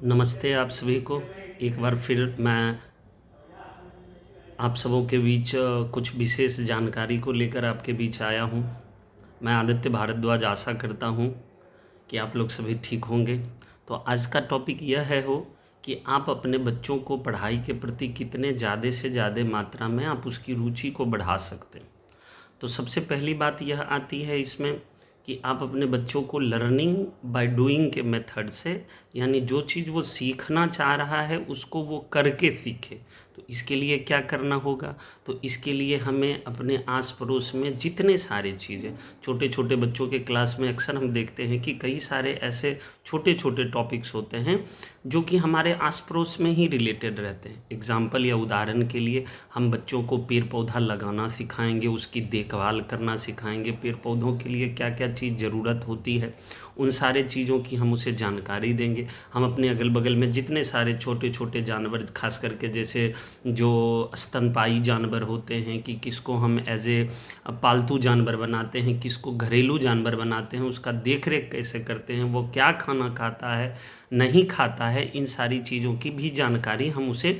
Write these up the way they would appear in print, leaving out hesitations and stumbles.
नमस्ते आप सभी को। एक बार फिर मैं आप सबों के बीच कुछ विशेष जानकारी को लेकर आपके बीच आया हूँ। मैं आदित्य भारद्वाज आशा करता हूँ कि आप लोग सभी ठीक होंगे। तो आज का टॉपिक यह है कि आप अपने बच्चों को पढ़ाई के प्रति कितने ज़्यादा से ज़्यादा मात्रा में आप उसकी रुचि को बढ़ा सकते हैं। तो सबसे पहली बात यह आती है इसमें कि आप अपने बच्चों को लर्निंग बाय डूइंग के मेथड से, यानी जो चीज़ वो सीखना चाह रहा है उसको वो करके सीखे। तो इसके लिए क्या करना होगा? तो इसके लिए हमें अपने आस पड़ोस में जितने सारे चीज़ें, छोटे छोटे बच्चों के क्लास में अक्सर हम देखते हैं कि कई सारे ऐसे छोटे छोटे टॉपिक्स होते हैं जो कि हमारे आस पड़ोस में ही रिलेटेड रहते हैं। एग्जाम्पल या उदाहरण के लिए हम बच्चों को पेड़ पौधा लगाना सिखाएंगे, उसकी देखभाल करना सिखाएंगे, पेड़ पौधों के लिए क्या क्या चीज़ ज़रूरत होती है उन सारे चीज़ों की हम उसे जानकारी देंगे। हम अपने अगल बगल में जितने सारे छोटे छोटे जानवर, खास करके जैसे जो स्तनपायी जानवर होते हैं, कि किसको हम एज ए पालतू जानवर बनाते हैं, किसको घरेलू जानवर बनाते हैं, उसका देख रेख कैसे करते हैं, वो क्या खाना खाता है नहीं खाता है, इन सारी चीज़ों की भी जानकारी हम उसे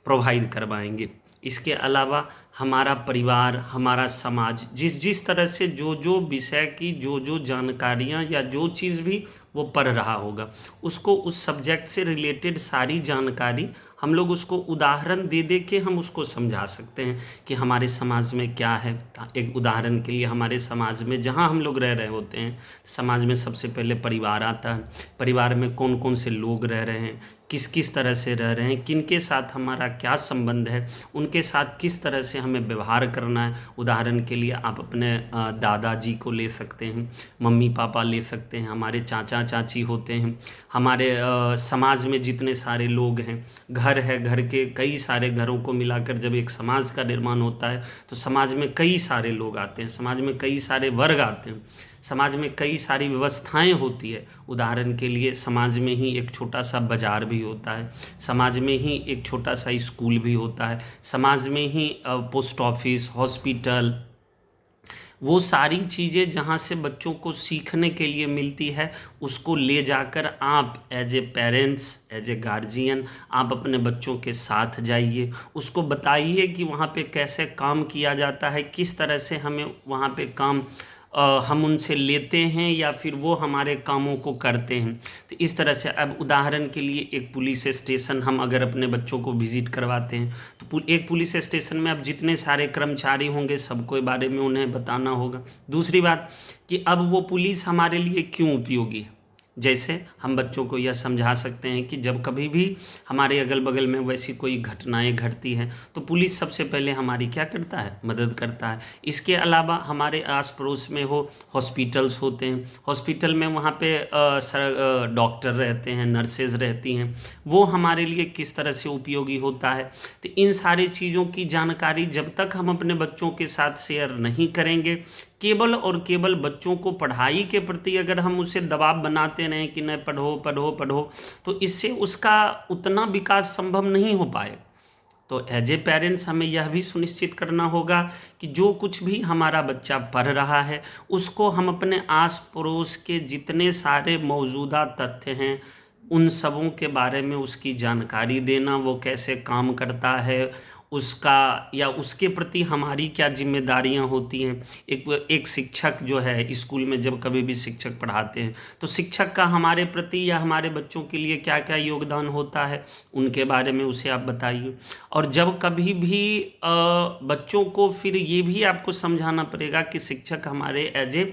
प्रोवाइड करवाएंगे। इसके अलावा हमारा परिवार, हमारा समाज जिस जिस तरह से जो जो विषय की जो जो जानकारियाँ या जो चीज़ भी वो पढ़ रहा होगा, उसको उस सब्जेक्ट से रिलेटेड सारी जानकारी हम लोग उसको उदाहरण दे दे के हम उसको समझा सकते हैं कि हमारे समाज में क्या है। एक उदाहरण के लिए, हमारे समाज में जहाँ हम लोग रह रहे होते हैं, समाज में सबसे पहले परिवार आता है। परिवार में कौन कौन से लोग रह रहे हैं, किस किस तरह से रह रहे हैं, किन के साथ हमारा क्या संबंध है, उनके साथ किस तरह से हमें व्यवहार करना है। उदाहरण के लिए आप अपने दादाजी को ले सकते हैं, मम्मी पापा ले सकते हैं, हमारे चाचा चाची होते हैं, हमारे समाज में जितने सारे लोग हैं, घर है, घर के कई सारे घरों को मिलाकर जब एक समाज का निर्माण होता है तो समाज में कई सारे लोग आते हैं, समाज में कई सारे वर्ग आते हैं, समाज में कई सारी व्यवस्थाएं होती है। उदाहरण के लिए समाज में ही एक छोटा सा बाज़ार भी होता है, समाज में ही एक छोटा सा स्कूल भी होता है, समाज में ही पोस्ट ऑफिस, हॉस्पिटल, वो सारी चीज़ें जहाँ से बच्चों को सीखने के लिए मिलती है, उसको ले जाकर आप as a parents, as a guardian, आप अपने बच्चों के साथ जाइए, उसको बताइए कि वहाँ पे कैसे काम किया जाता है, किस तरह से हमें वहाँ पे काम हम उनसे लेते हैं या फिर वो हमारे कामों को करते हैं। तो इस तरह से अब उदाहरण के लिए एक पुलिस स्टेशन हम अगर अपने बच्चों को विज़िट करवाते हैं तो एक पुलिस स्टेशन में अब जितने सारे कर्मचारी होंगे सबको बारे में उन्हें बताना होगा। दूसरी बात कि अब वो पुलिस हमारे लिए क्यों उपयोगी है, जैसे हम बच्चों को यह समझा सकते हैं कि जब कभी भी हमारे अगल बगल में वैसी कोई घटनाएं घटती हैं तो पुलिस सबसे पहले हमारी क्या करता है, मदद करता है। इसके अलावा हमारे आस पड़ोस में हॉस्पिटल्स होते हैं, हॉस्पिटल में वहाँ पे डॉक्टर रहते हैं, नर्सेज रहती हैं, वो हमारे लिए किस तरह से उपयोगी होता है। तो इन सारी चीज़ों की जानकारी जब तक हम अपने बच्चों के साथ शेयर नहीं करेंगे, केवल और केवल बच्चों को पढ़ाई के प्रति अगर हम उसे दबाव बनाते रहें कि नहीं पढ़ो पढ़ो पढ़ो, तो इससे उसका उतना विकास संभव नहीं हो पाएगा। तो एज ए पेरेंट्स हमें यह भी सुनिश्चित करना होगा कि जो कुछ भी हमारा बच्चा पढ़ रहा है उसको हम अपने आस पड़ोस के जितने सारे मौजूदा तथ्य हैं उन सबों के बारे में उसकी जानकारी देना, वो कैसे काम करता है उसका, या उसके प्रति हमारी क्या जिम्मेदारियां होती हैं। एक शिक्षक जो है स्कूल में जब कभी भी शिक्षक पढ़ाते हैं तो शिक्षक का हमारे प्रति या हमारे बच्चों के लिए क्या क्या योगदान होता है उनके बारे में उसे आप बताइए। और जब कभी भी बच्चों को फिर ये भी आपको समझाना पड़ेगा कि शिक्षक हमारे एज ए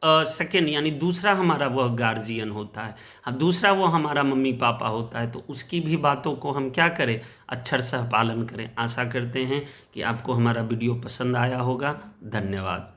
सेकेंड, यानी दूसरा हमारा वह गार्जियन होता है, हाँ दूसरा वो हमारा मम्मी पापा होता है। तो उसकी भी बातों को हम क्या करें, अक्षर सह पालन करें। आशा करते हैं कि आपको हमारा वीडियो पसंद आया होगा। धन्यवाद।